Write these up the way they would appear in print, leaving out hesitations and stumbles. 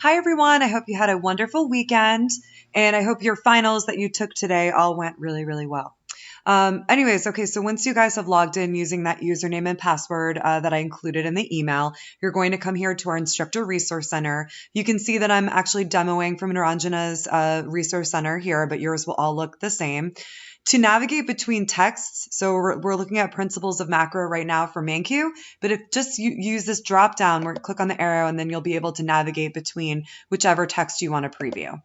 Hi, everyone. I hope you had a wonderful weekend, and I hope your finals that you took today all went really, really well. Okay, so once you guys have logged in using that username and password that I included in the email, you're going to come here to our Instructor Resource Center. You can see that I'm actually demoing from Niranjana's Resource Center here, but yours will all look the same. To navigate between texts, so we're looking at principles of macro right now for ManQ, but if just you use this drop down where click on the arrow and then you'll be able to navigate between whichever text you want to preview.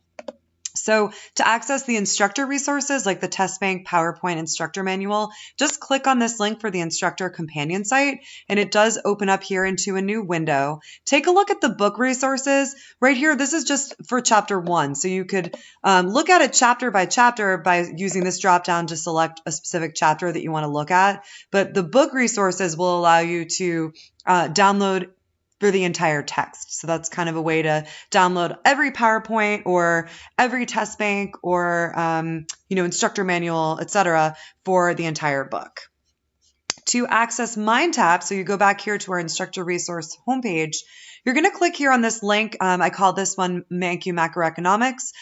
So to access the instructor resources like the test bank, PowerPoint, instructor manual, just click on this link for the instructor companion site, and it does open up here into a new window. Take a look at the book resources right here. This is just for chapter 1. So you could look at it chapter by chapter by using this drop down to select a specific chapter that you want to look at. But the book resources will allow you to download for the entire text. So that's kind of a way to download every PowerPoint or every test bank or, instructor manual, etc. for the entire book. To access MindTap, so you go back here to our instructor resource homepage, you're going to click here on this link. I call this one ManQ Macroeconomics.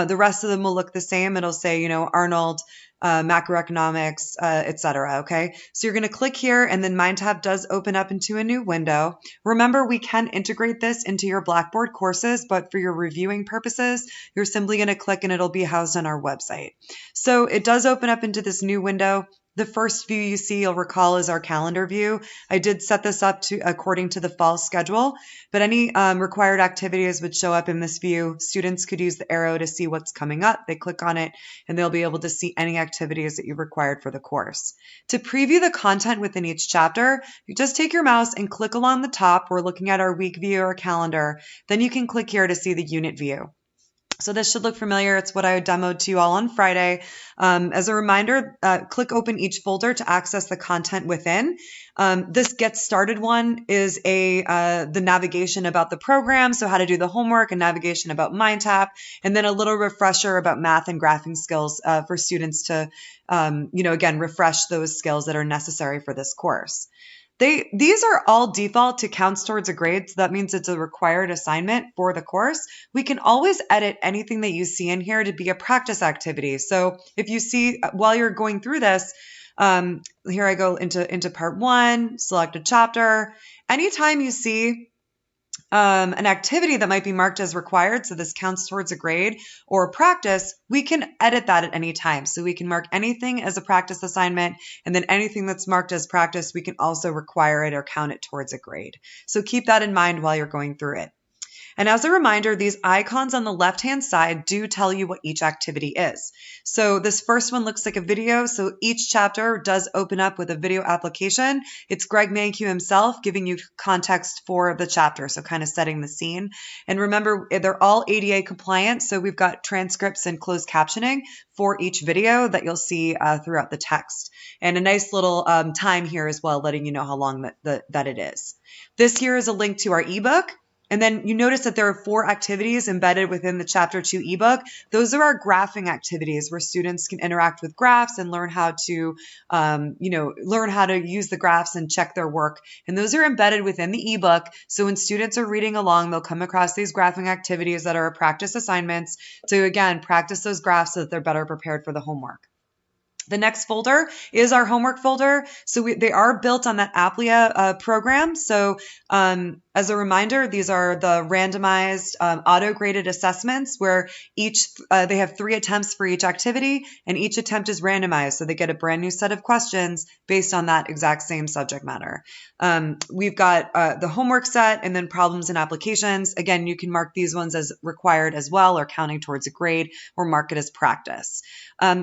The rest of them will look the same. It'll say, Arnold, macroeconomics, etc. Okay, so you're going to click here, and then MindTap does open up into a new window. Remember, we can integrate this into your Blackboard courses, but for your reviewing purposes, you're simply going to click and it'll be housed on our website. So it does open up into this new window. The first view you see, you'll recall, is our calendar view. I did set this up according to the fall schedule, but any required activities would show up in this view. Students could use the arrow to see what's coming up. They click on it, and they'll be able to see any activities that you've required for the course. To preview the content within each chapter, you just take your mouse and click along the top. We're looking at our week view or calendar. Then you can click here to see the unit view. So this should look familiar. It's what I demoed to you all on Friday. As a reminder, click open each folder to access the content within. This Get Started one is the navigation about the program, so how to do the homework, and navigation about MindTap, and then a little refresher about math and graphing skills for students to, again, refresh those skills that are necessary for this course. These are all default to counts towards a grade, so that means it's a required assignment for the course. We can always edit anything that you see in here to be a practice activity. So if you see while you're going through this, here I go into part 1, select a chapter. Anytime you see an activity that might be marked as required, so this counts towards a grade, or practice, we can edit that at any time. So we can mark anything as a practice assignment, and then anything that's marked as practice, we can also require it or count it towards a grade. So keep that in mind while you're going through it. And as a reminder, these icons on the left-hand side do tell you what each activity is. So this first one looks like a video. So each chapter does open up with a video application. It's Greg Mankiw himself giving you context for the chapter, so kind of setting the scene. And remember, they're all ADA compliant, so we've got transcripts and closed captioning for each video that you'll see throughout the text. And a nice little time here as well, letting you know how long that it is. This here is a link to our ebook. And then you notice that there are 4 activities embedded within the Chapter 2 ebook. Those are our graphing activities where students can interact with graphs and learn how to, learn how to use the graphs and check their work. And those are embedded within the ebook. So when students are reading along, they'll come across these graphing activities that are practice assignments to, again, practice those graphs so that they're better prepared for the homework. The next folder is our homework folder. So they are built on that Applia program. So as a reminder, these are the randomized auto-graded assessments where they have 3 attempts for each activity, and each attempt is randomized. So they get a brand new set of questions based on that exact same subject matter. We've got the homework set and then problems and applications. Again, you can mark these ones as required as well, or counting towards a grade, or mark it as practice.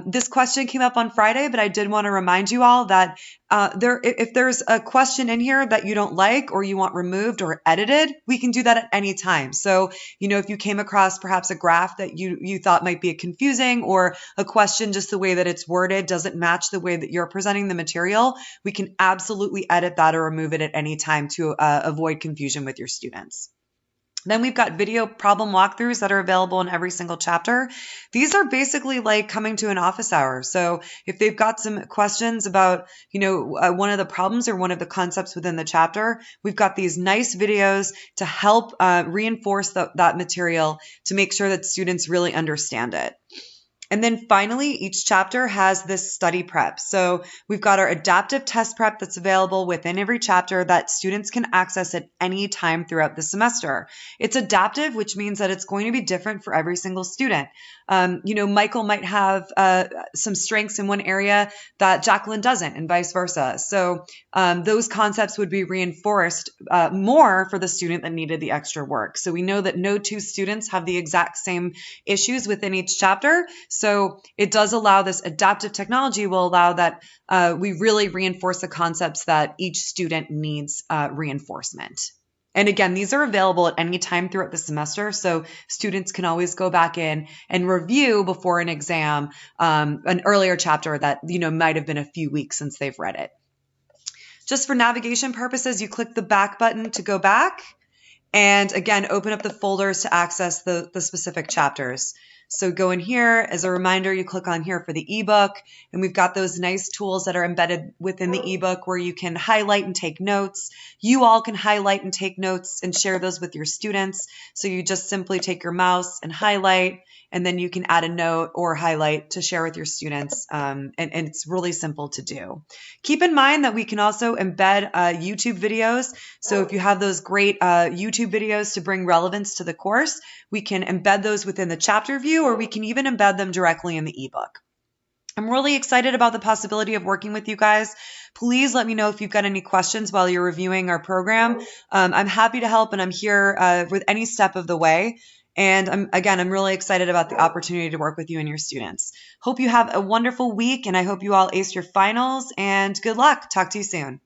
This question came up on Friday, but I did want to remind you all that if there's a question in here that you don't like or you want removed or edited, we can do that at any time. So, if you came across perhaps a graph that you thought might be confusing, or a question just the way that it's worded doesn't match the way that you're presenting the material, we can absolutely edit that or remove it at any time to avoid confusion with your students. Then we've got video problem walkthroughs that are available in every single chapter. These are basically like coming to an office hour. So if they've got some questions about, one of the problems or one of the concepts within the chapter, we've got these nice videos to help reinforce that material to make sure that students really understand it. And then finally, each chapter has this study prep. So we've got our adaptive test prep that's available within every chapter that students can access at any time throughout the semester. It's adaptive, which means that it's going to be different for every single student. Michael might have some strengths in one area that Jacqueline doesn't, and vice versa. So those concepts would be reinforced more for the student that needed the extra work. So we know that no two students have the exact same issues within each chapter. So it does allow, this adaptive technology will allow that we really reinforce the concepts that each student needs reinforcement. And again, these are available at any time throughout the semester, so students can always go back in and review before an exam an earlier chapter that might have been a few weeks since they've read it. Just for navigation purposes, you click the back button to go back, and again, open up the folders to access the specific chapters. So go in here. As a reminder, you click on here for the ebook, and we've got those nice tools that are embedded within the ebook where you can highlight and take notes. You all can highlight and take notes and share those with your students. So you just simply take your mouse and highlight, and then you can add a note or highlight to share with your students. And it's really simple to do. Keep in mind that we can also embed YouTube videos. So if you have those great YouTube videos to bring relevance to the course, we can embed those within the chapter view, or we can even embed them directly in the ebook. I'm really excited about the possibility of working with you guys. Please let me know if you've got any questions while you're reviewing our program. I'm happy to help, and I'm here with any step of the way. And I'm really excited about the opportunity to work with you and your students. Hope you have a wonderful week, and I hope you all ace your finals, and good luck. Talk to you soon.